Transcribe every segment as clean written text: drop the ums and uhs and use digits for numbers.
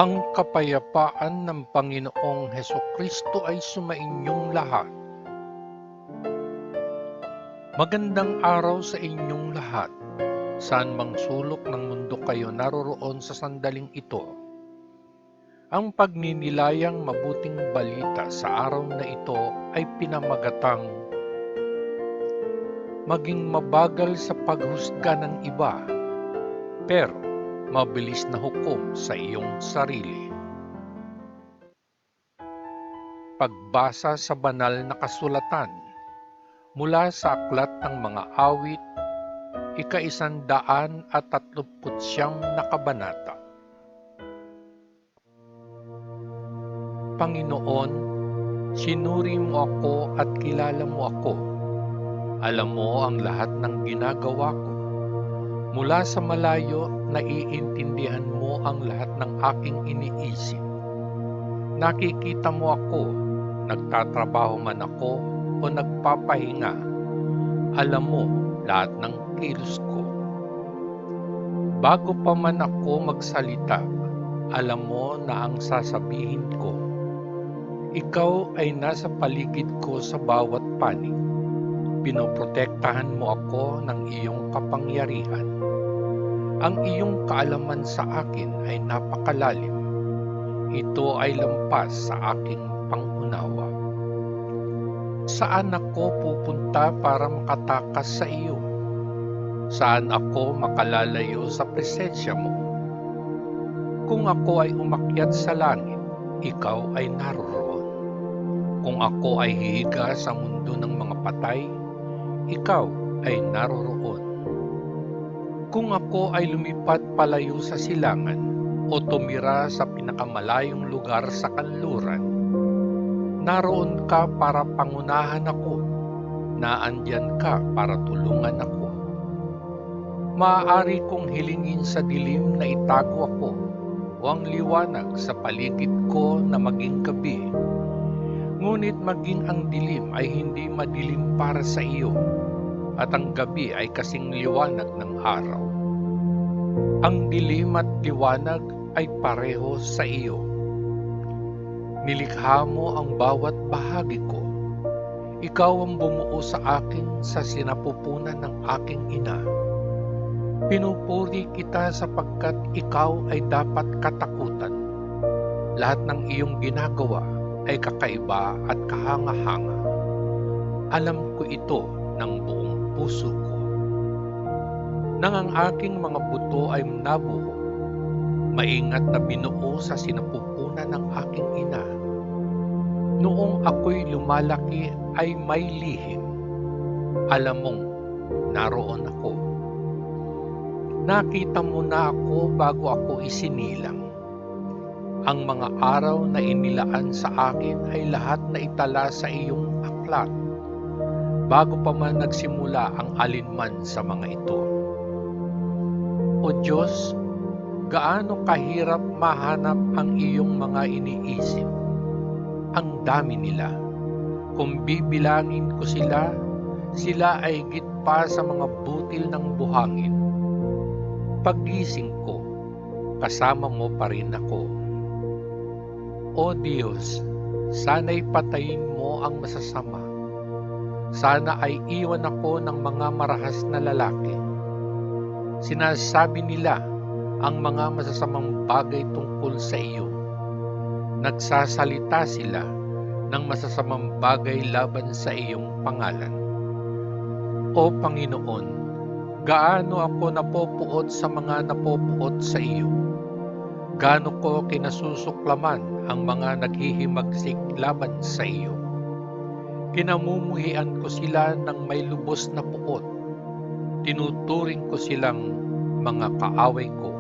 Ang kapayapaan ng Panginoong Hesukristo ay sumainyong lahat. Magandang araw sa inyong lahat. Saan mang sulok ng mundo kayo naroroon sa sandaling ito. Ang pagninilayang mabuting balita sa araw na ito ay pinamagatang maging mabagal sa paghusga ng iba, pero mabilis na hukom sa iyong sarili. Pagbasa sa banal na kasulatan mula sa Aklat ng Mga Awit, ika-139 na kabanata. Panginoon, sinuri mo ako at kilala mo ako. Alam mo ang lahat ng ginagawa ko. Mula sa malayo, naiintindihan mo ang lahat ng aking iniisip. Nakikita mo ako, nagtatrabaho man ako o nagpapahinga. Alam mo lahat ng kilos ko. Bago pa man ako magsalita, alam mo na ang sasabihin ko. Ikaw ay nasa paligid ko sa bawat panig. Pinoprotektahan mo ako ng iyong kapangyarihan. Ang iyong kaalaman sa akin ay napakalalim. Ito ay lampas sa aking pangunawa. Saan ako pupunta para makatakas sa iyo? Saan ako makalalayo sa presensya mo? Kung ako ay umakyat sa langit, ikaw ay naroroon. Kung ako ay hihiga sa mundo ng mga patay, ikaw ay naroroon. Kung ako ay lumipat palayo sa silangan o tumira sa pinakamalayong lugar sa kanluran, naroon ka para pangunahan ako, naandyan ka para tulungan ako. Maaari kong hilingin sa dilim na itago ako o ang liwanag sa paligid ko na maging gabi. Ngunit maging ang dilim ay hindi madilim para sa iyo, at ang gabi ay kasing liwanag ng araw. Ang dilim at liwanag ay pareho sa iyo. Nilikha mo ang bawat bahagi ko. Ikaw ang bumuo sa akin sa sinapupunan ng aking ina. Pinupuri kita sapagkat ikaw ay dapat katakutan. Lahat ng iyong ginagawa ay kakaiba at kahanga-hanga. Alam ko ito ng buong puso ko. Nang ang aking mga buto ay nabuo, maingat na binuo sa sinapupunan ng aking ina. Noong ako'y lumalaki ay may lihim. Alam mong naroon ako. Nakita mo na ako bago ako isinilang. Ang mga araw na inilaan sa akin ay lahat na itala sa iyong aklat, bago pa man nagsimula ang alinman sa mga ito. O Diyos, gaano kahirap mahanap ang iyong mga iniisip. Ang dami nila. Kung bibilangin ko sila, sila ay higit pa sa mga butil ng buhangin. Paggising ko, kasama mo pa rin ako. O Diyos, sana'y patayin mo ang masasama. Sana ay iwan ako ng mga marahas na lalaki. Sinasabi nila ang mga masasamang bagay tungkol sa iyo. Nagsasalita sila ng masasamang bagay laban sa iyong pangalan. O Panginoon, gaano ako napopuot sa mga napopuot sa iyo. Gaano ko kinasusuklaman ang mga naghihimagsik laban sa iyo. Kinamumuhian ko sila ng may lubos na puot. Tinuturing ko silang mga kaaway ko.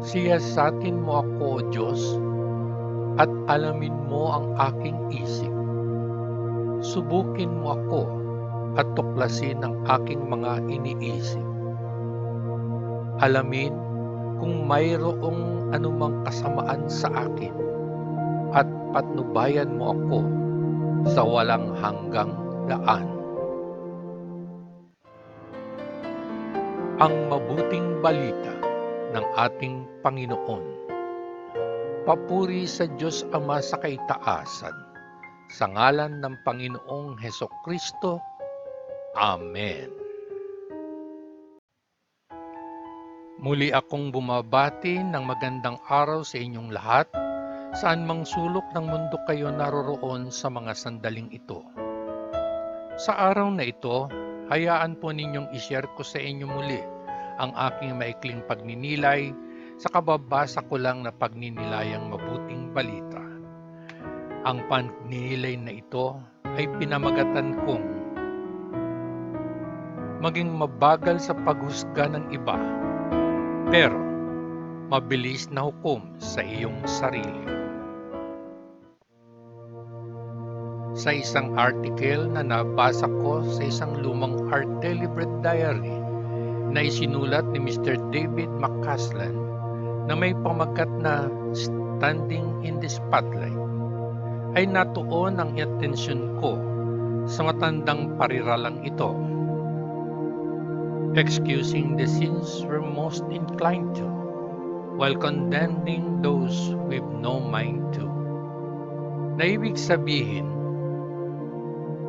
Siyasatin mo ako, O Diyos, at alamin mo ang aking isip. Subukin mo ako at tuklasin ang aking mga iniisip. Alamin kung mayroong anumang kasamaan sa akin at patnubayan mo ako sa walang hanggang daan. Ang mabuting balita ng ating Panginoon. Papuri sa Diyos Ama sa kaitaasan, sa ngalan ng Panginoong Hesukristo. Amen. Muli akong bumabati ng magandang araw sa inyong lahat, saan mang sulok ng mundo kayo naroroon sa mga sandaling ito. Sa araw na ito, hayaan po ninyong ishare ko sa inyo muli ang aking maikling pagninilay sa kababasa ko lang na pagninilayang mabuting balita. Ang pagninilay na ito ay pinamagatan kong maging mabagal sa paghusga ng iba, pero mabilis na hukom sa iyong sarili. Sa isang article na nabasa ko sa isang lumang Art Deliberate Diary na isinulat ni Mr. David McCaslin na may pamagat na Standing in the Spotlight, ay natuon ang atensyon ko sa matandang pariralang ito. Excusing the sins we're most inclined to, while condemning those with no mind to. Na ibig sabihin,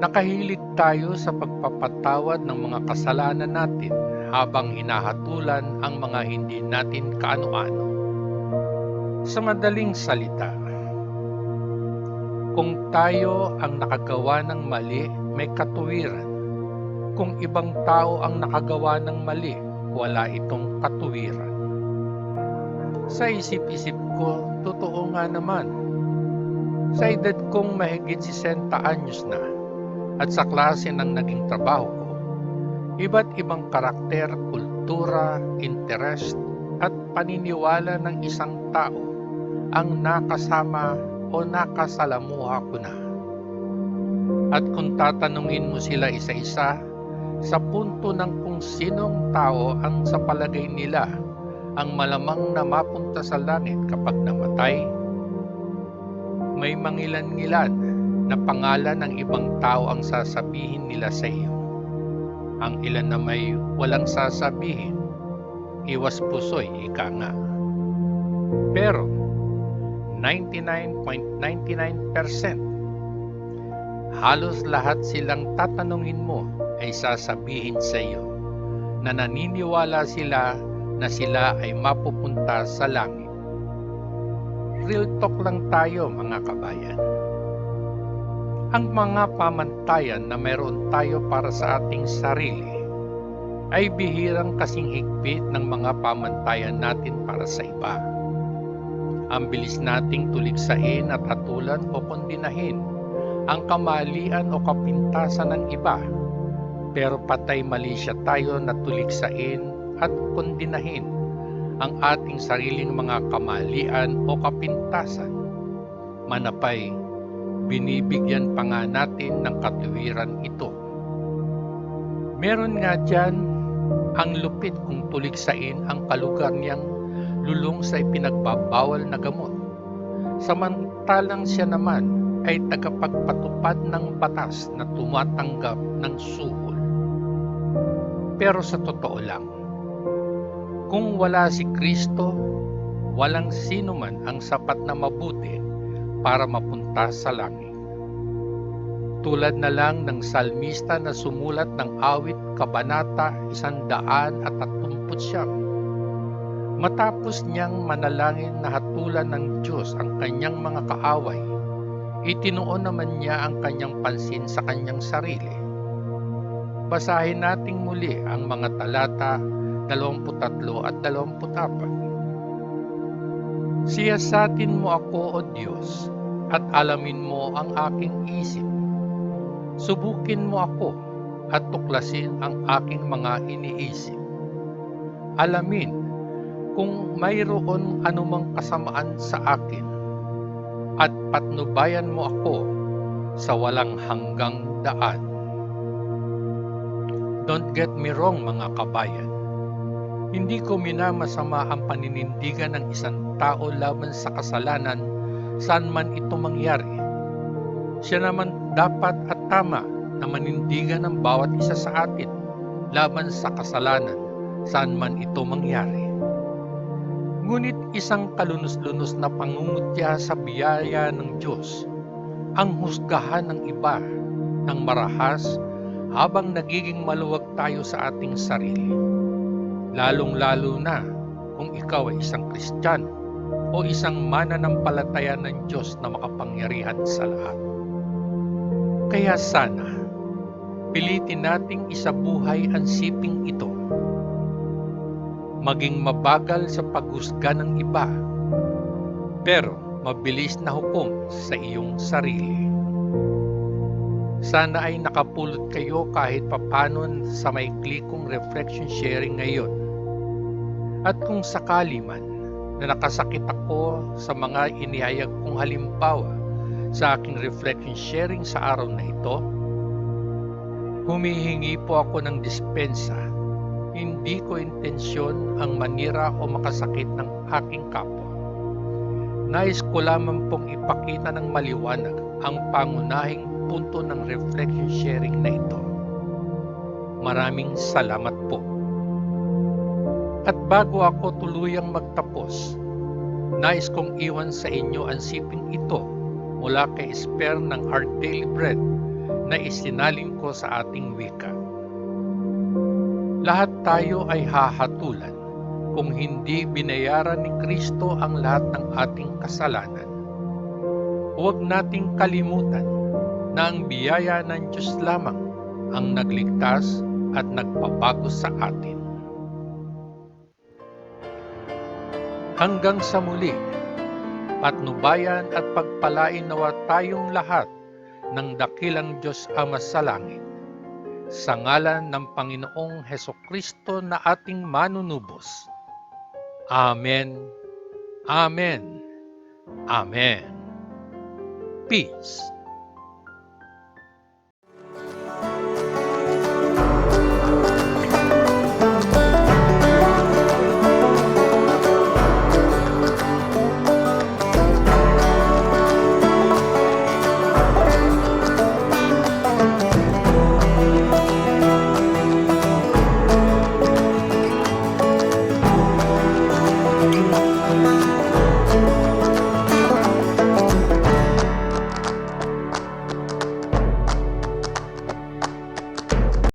nakahilig tayo sa pagpapatawad ng mga kasalanan natin habang hinahatulan ang mga hindi natin kaano-ano. Sa madaling salita, kung tayo ang nakagawa ng mali, may katuwiran. Kung ibang tao ang nakagawa ng mali, wala itong katuwiran. Sa isip-isip ko, totoo nga naman. Sa edad kong mahigit 60 anyos na, at sa klase ng naging trabaho ko, iba't ibang karakter, kultura, interest, at paniniwala ng isang tao ang nakasama o nakasalamuha ko na. At kung tatanungin mo sila isa-isa, sa punto ng kung sinong tao ang sa palagay nila ang malamang na mapunta sa langit kapag namatay, may mangilan-ngilan na pangalan ng ibang tao ang sasabihin nila sa iyo. Ang ilan na may walang sasabihin, iwas puso'y ika nga. Pero 99.99%, halos lahat silang tatanungin mo ay sasabihin sa iyo na naniniwala sila na sila ay mapupunta sa langit. Real talk lang tayo, mga kabayan. Ang mga pamantayan na mayroon tayo para sa ating sarili ay bihirang kasing higpit ng mga pamantayan natin para sa iba. Ang bilis nating tuligsain at hatulan o kondinahin ang kamalian o kapintasan ng iba, pero patay mali siya tayo na tuligsain at kondinahin ang ating sariling mga kamalian o kapintasan. Manapay, binibigyan pa nga natin ng katuwiran ito. Meron nga dyan ang lupit kung tuligsain ang kalugar niyang lulong sa ipinagbabawal na gamot, samantalang siya naman ay tagapagpatupad ng batas na tumatanggap ng suhol. Pero sa totoo lang, kung wala si Kristo, walang sino man ang sapat na mabuti para mapunta sa langit. Tulad na lang ng salmista na sumulat ng awit kabanata 139, matapos niyang manalangin na hatulan ng Diyos ang kanyang mga kaaway, itinuon naman niya ang kanyang pansin sa kanyang sarili. Basahin nating muli ang mga talata 23 at 24. Siyasatin mo ako, O Diyos, at alamin mo ang aking isip. Subukin mo ako at tuklasin ang aking mga iniisip. Alamin kung mayroon anumang kasamaan sa akin, at patnubayan mo ako sa walang hanggang daan. Don't get me wrong, mga kabayan. Hindi ko minamasama ang paninindigan ng isang tao laban sa kasalanan saan man ito mangyari. Siya naman dapat at tama na manindigan ng bawat isa sa atin laban sa kasalanan saan man ito mangyari. Ngunit isang kalunos-lunos na pangungutya sa biyaya ng Diyos ang husgahan ng iba ng marahas habang nagiging maluwag tayo sa ating sarili. Lalong-lalo na kung ikaw ay isang Kristiyano o isang mananampalataya ng Diyos na makapangyarihan sa lahat. Kaya sana, pilitin nating isabuhay ang siping ito. Maging mabagal sa paghusga ng iba, pero mabilis na hukom sa iyong sarili. Sana ay nakapulot kayo kahit papano sa maikli kong reflection sharing ngayon. At kung sakali man na nakasakit ako sa mga inihayag kong halimbawa sa aking reflection sharing sa araw na ito, humihingi po ako ng dispensa. Hindi ko intensyon ang manira o makasakit ng aking kapwa. Nais ko lamang pong ipakita ng maliwanag ang pangunahing punto ng reflection sharing na ito. Maraming salamat po. At bago ako tuluyang magtapos, nais kong iwan sa inyo ang siping ito mula kay Esper ng Our Daily Bread na isinalin ko sa ating wika. Lahat tayo ay hahatulan kung hindi binayaran ni Kristo ang lahat ng ating kasalanan. Huwag nating kalimutan na ang biyaya ng Diyos lamang ang nagligtas at nagpabago sa atin. Hanggang sa muli, patnubayan at pagpalain nawa tayong lahat ng dakilang Diyos Ama sa langit. Sa ngalan ng Panginoong Hesukristo na ating manunubos. Amen. Amen. Amen. Peace.